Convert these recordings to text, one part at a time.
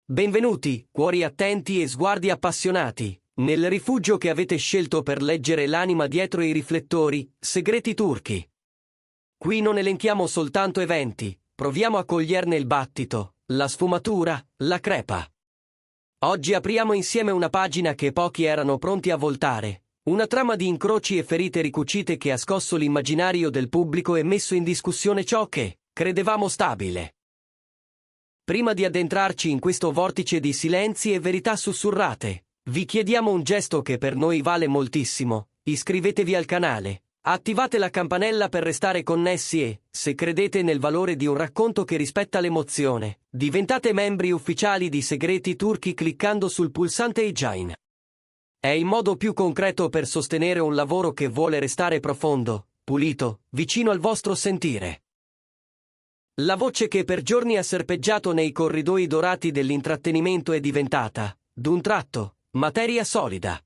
Benvenuti, cuori attenti e sguardi appassionati, nel rifugio che avete scelto per leggere l'anima dietro i riflettori, Segreti Turchi. Qui non elenchiamo soltanto eventi, proviamo a coglierne il battito, la sfumatura, la crepa. Oggi apriamo insieme una pagina che pochi erano pronti a voltare, una trama di incroci e ferite ricucite che ha scosso l'immaginario del pubblico e messo in discussione ciò che credevamo stabile. Prima di addentrarci in questo vortice di silenzi e verità sussurrate, vi chiediamo un gesto che per noi vale moltissimo: iscrivetevi al canale, attivate la campanella per restare connessi e, se credete nel valore di un racconto che rispetta l'emozione, diventate membri ufficiali di Segreti Turchi cliccando sul pulsante Join. È il modo più concreto per sostenere un lavoro che vuole restare profondo, pulito, vicino al vostro sentire. La voce che per giorni ha serpeggiato nei corridoi dorati dell'intrattenimento è diventata, d'un tratto, materia solida.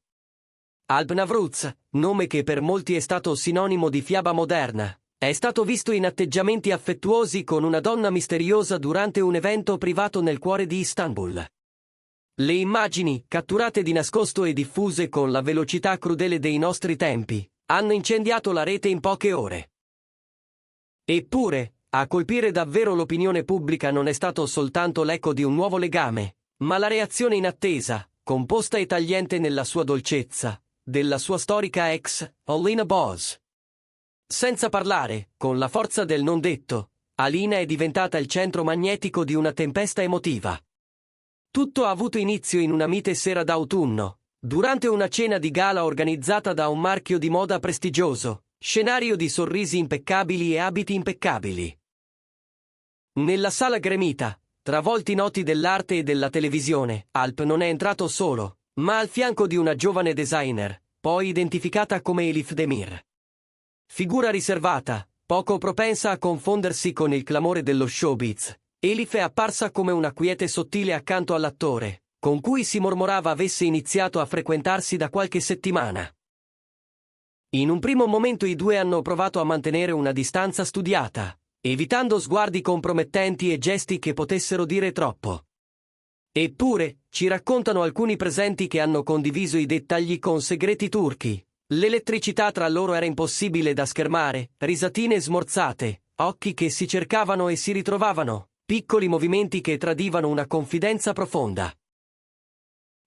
Alp Navruz, nome che per molti è stato sinonimo di fiaba moderna, è stato visto in atteggiamenti affettuosi con una donna misteriosa durante un evento privato nel cuore di Istanbul. Le immagini, catturate di nascosto e diffuse con la velocità crudele dei nostri tempi, hanno incendiato la rete in poche ore. Eppure, a colpire davvero l'opinione pubblica non è stato soltanto l'eco di un nuovo legame, ma la reazione inattesa, composta e tagliente nella sua dolcezza, della sua storica ex, Alina Boz. Senza parlare, con la forza del non detto, Alina è diventata il centro magnetico di una tempesta emotiva. Tutto ha avuto inizio in una mite sera d'autunno, durante una cena di gala organizzata da un marchio di moda prestigioso, scenario di sorrisi impeccabili e abiti impeccabili. Nella sala gremita, tra volti noti dell'arte e della televisione, Alp non è entrato solo, ma al fianco di una giovane designer, poi identificata come Elif Demir. Figura riservata, poco propensa a confondersi con il clamore dello showbiz, Elif è apparsa come una quiete sottile accanto all'attore, con cui si mormorava avesse iniziato a frequentarsi da qualche settimana. In un primo momento i due hanno provato a mantenere una distanza studiata, evitando sguardi compromettenti e gesti che potessero dire troppo. Eppure, ci raccontano alcuni presenti che hanno condiviso i dettagli con Segreti Turchi. L'elettricità tra loro era impossibile da schermare, risatine smorzate, occhi che si cercavano e si ritrovavano, piccoli movimenti che tradivano una confidenza profonda.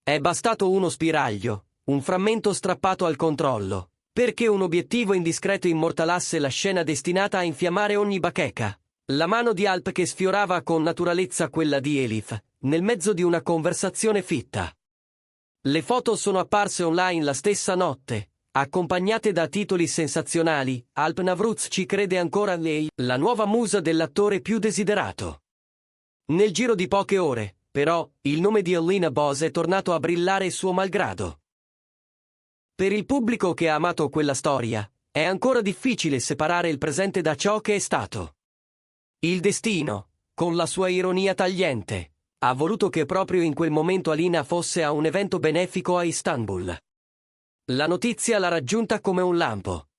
È bastato uno spiraglio, un frammento strappato al controllo, perché un obiettivo indiscreto immortalasse la scena destinata a infiammare ogni bacheca. La mano di Alp che sfiorava con naturalezza quella di Elif, nel mezzo di una conversazione fitta. Le foto sono apparse online la stessa notte, accompagnate da titoli sensazionali: Alp Navruz ci crede ancora lei, la nuova musa dell'attore più desiderato. Nel giro di poche ore, però, il nome di Alina Boz è tornato a brillare suo malgrado. Per il pubblico che ha amato quella storia, è ancora difficile separare il presente da ciò che è stato. Il destino, con la sua ironia tagliente, ha voluto che proprio in quel momento Alina fosse a un evento benefico a Istanbul. La notizia l'ha raggiunta come un lampo.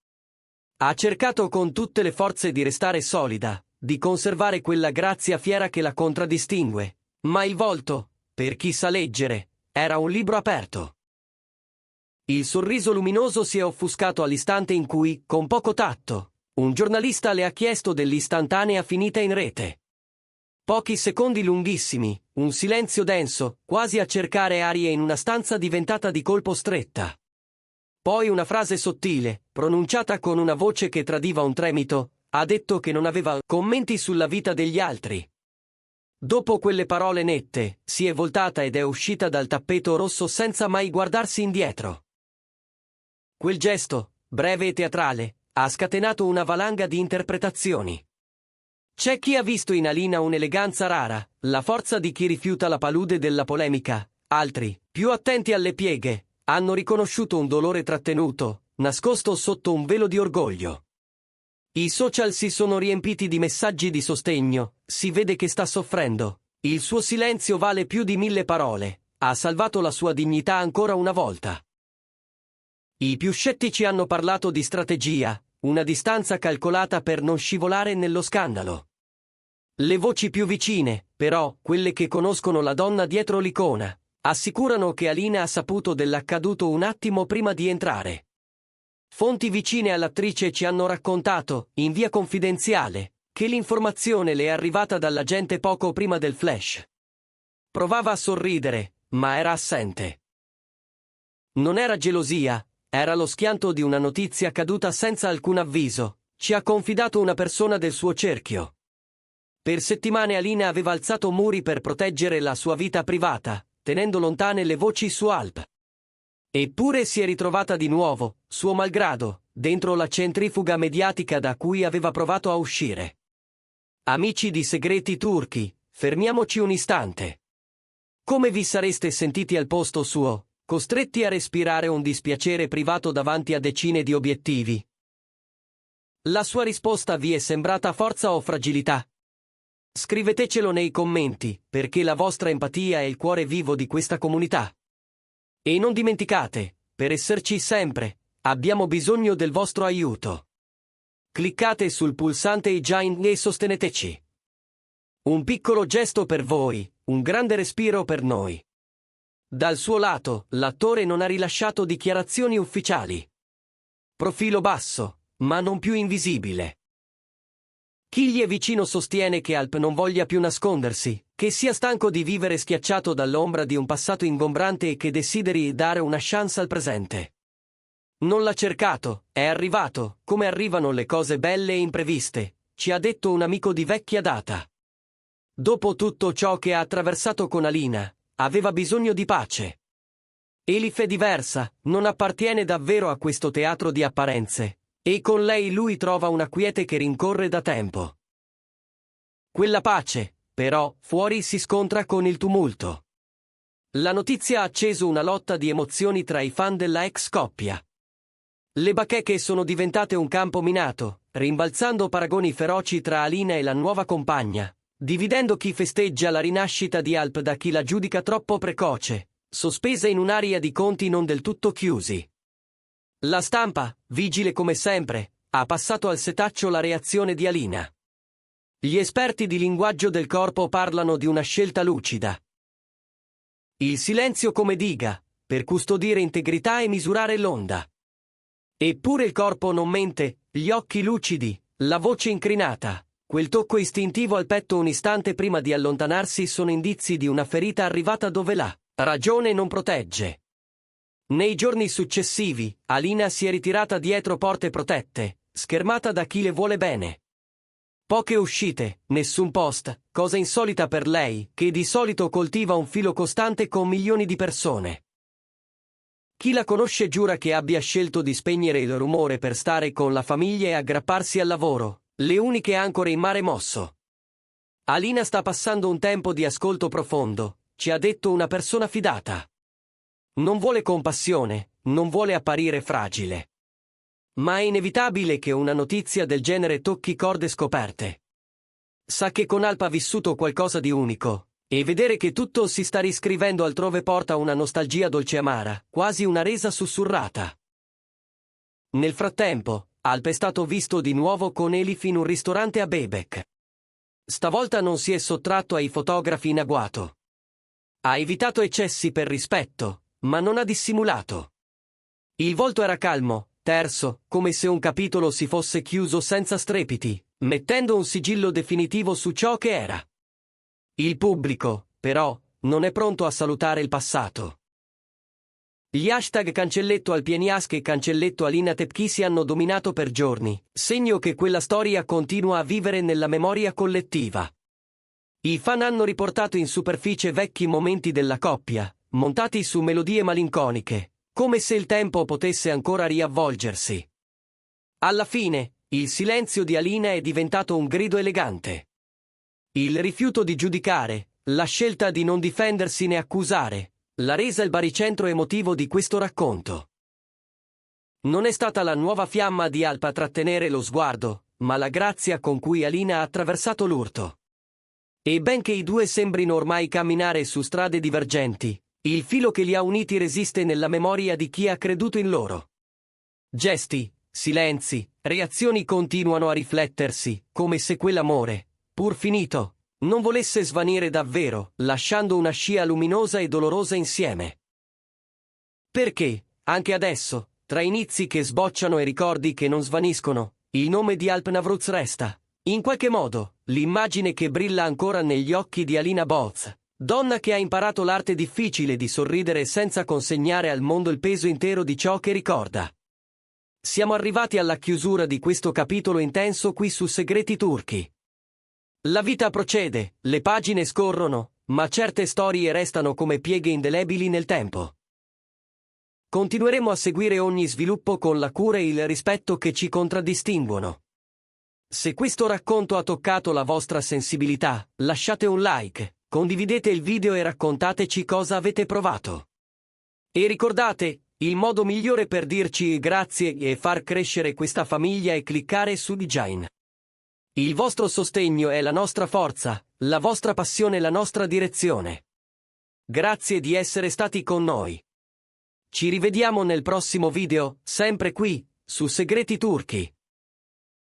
Ha cercato con tutte le forze di restare solida, di conservare quella grazia fiera che la contraddistingue, ma il volto, per chi sa leggere, era un libro aperto. Il sorriso luminoso si è offuscato all'istante in cui, con poco tatto, un giornalista le ha chiesto dell'istantanea finita in rete. Pochi secondi lunghissimi, un silenzio denso, quasi a cercare arie in una stanza diventata di colpo stretta. Poi una frase sottile, pronunciata con una voce che tradiva un tremito, ha detto che non aveva commenti sulla vita degli altri. Dopo quelle parole nette, si è voltata ed è uscita dal tappeto rosso senza mai guardarsi indietro. Quel gesto, breve e teatrale, ha scatenato una valanga di interpretazioni. C'è chi ha visto in Alina un'eleganza rara, la forza di chi rifiuta la palude della polemica, altri, più attenti alle pieghe, hanno riconosciuto un dolore trattenuto, nascosto sotto un velo di orgoglio. I social si sono riempiti di messaggi di sostegno: si vede che sta soffrendo, il suo silenzio vale più di 1000 parole, ha salvato la sua dignità ancora una volta. I più scettici hanno parlato di strategia, una distanza calcolata per non scivolare nello scandalo. Le voci più vicine, però, quelle che conoscono la donna dietro l'icona, assicurano che Alina ha saputo dell'accaduto un attimo prima di entrare. Fonti vicine all'attrice ci hanno raccontato, in via confidenziale, che l'informazione le è arrivata dall'agente poco prima del flash. Provava a sorridere, ma era assente. Non era gelosia, era lo schianto di una notizia caduta senza alcun avviso, ci ha confidato una persona del suo cerchio. Per settimane Alina aveva alzato muri per proteggere la sua vita privata, tenendo lontane le voci su Alp. Eppure si è ritrovata di nuovo, suo malgrado, dentro la centrifuga mediatica da cui aveva provato a uscire. Amici di Segreti Turchi, fermiamoci un istante. Come vi sareste sentiti al posto suo, costretti a respirare un dispiacere privato davanti a decine di obiettivi? La sua risposta vi è sembrata forza o fragilità? Scrivetecelo nei commenti, perché la vostra empatia è il cuore vivo di questa comunità. E non dimenticate, per esserci sempre, abbiamo bisogno del vostro aiuto. Cliccate sul pulsante Join e sosteneteci. Un piccolo gesto per voi, un grande respiro per noi. Dal suo lato, l'attore non ha rilasciato dichiarazioni ufficiali. Profilo basso, ma non più invisibile. Chi gli è vicino sostiene che Alp non voglia più nascondersi, che sia stanco di vivere schiacciato dall'ombra di un passato ingombrante e che desideri dare una chance al presente. Non l'ha cercato, è arrivato, come arrivano le cose belle e impreviste, ci ha detto un amico di vecchia data. Dopo tutto ciò che ha attraversato con Alina, aveva bisogno di pace. Elif è diversa, non appartiene davvero a questo teatro di apparenze. E con lei lui trova una quiete che rincorre da tempo. Quella pace, però, fuori si scontra con il tumulto. La notizia ha acceso una lotta di emozioni tra i fan della ex coppia. Le bacheche sono diventate un campo minato, rimbalzando paragoni feroci tra Alina e la nuova compagna, dividendo chi festeggia la rinascita di Alp da chi la giudica troppo precoce, sospesa in un'aria di conti non del tutto chiusi. La stampa, vigile come sempre, ha passato al setaccio la reazione di Alina. Gli esperti di linguaggio del corpo parlano di una scelta lucida. Il silenzio come diga, per custodire integrità e misurare l'onda. Eppure il corpo non mente, gli occhi lucidi, la voce incrinata, quel tocco istintivo al petto un istante prima di allontanarsi sono indizi di una ferita arrivata dove la ragione non protegge. Nei giorni successivi, Alina si è ritirata dietro porte protette, schermata da chi le vuole bene. Poche uscite, nessun post, cosa insolita per lei, che di solito coltiva un filo costante con milioni di persone. Chi la conosce giura che abbia scelto di spegnere il rumore per stare con la famiglia e aggrapparsi al lavoro, le uniche ancore in mare mosso. Alina sta passando un tempo di ascolto profondo, ci ha detto una persona fidata. Non vuole compassione, non vuole apparire fragile. Ma è inevitabile che una notizia del genere tocchi corde scoperte. Sa che con Alp ha vissuto qualcosa di unico, e vedere che tutto si sta riscrivendo altrove porta una nostalgia dolce amara, quasi una resa sussurrata. Nel frattempo, Alp è stato visto di nuovo con Elif in un ristorante a Bebek. Stavolta non si è sottratto ai fotografi in agguato. Ha evitato eccessi per rispetto, ma non ha dissimulato. Il volto era calmo, terso, come se un capitolo si fosse chiuso senza strepiti, mettendo un sigillo definitivo su ciò che era. Il pubblico, però, non è pronto a salutare il passato. Gli hashtag cancelletto Alpieniask e cancelletto Alina Tepkisi hanno dominato per giorni, segno che quella storia continua a vivere nella memoria collettiva. I fan hanno riportato in superficie vecchi momenti della coppia, montati su melodie malinconiche, come se il tempo potesse ancora riavvolgersi. Alla fine, il silenzio di Alina è diventato un grido elegante. Il rifiuto di giudicare, la scelta di non difendersi né accusare, l'ha resa il baricentro emotivo di questo racconto. Non è stata la nuova fiamma di Alp a trattenere lo sguardo, ma la grazia con cui Alina ha attraversato l'urto. E benché i due sembrino ormai camminare su strade divergenti, il filo che li ha uniti resiste nella memoria di chi ha creduto in loro. Gesti, silenzi, reazioni continuano a riflettersi, come se quell'amore, pur finito, non volesse svanire davvero, lasciando una scia luminosa e dolorosa insieme. Perché, anche adesso, tra inizi che sbocciano e ricordi che non svaniscono, il nome di Alpnavruz resta, in qualche modo, l'immagine che brilla ancora negli occhi di Alina Boz, donna che ha imparato l'arte difficile di sorridere senza consegnare al mondo il peso intero di ciò che ricorda. Siamo arrivati alla chiusura di questo capitolo intenso qui su Segreti Turchi. La vita procede, le pagine scorrono, ma certe storie restano come pieghe indelebili nel tempo. Continueremo a seguire ogni sviluppo con la cura e il rispetto che ci contraddistinguono. Se questo racconto ha toccato la vostra sensibilità, lasciate un like, condividete il video e raccontateci cosa avete provato. E ricordate, il modo migliore per dirci grazie e far crescere questa famiglia è cliccare su di Join. Il vostro sostegno è la nostra forza, la vostra passione è la nostra direzione. Grazie di essere stati con noi. Ci rivediamo nel prossimo video, sempre qui, su Segreti Turchi.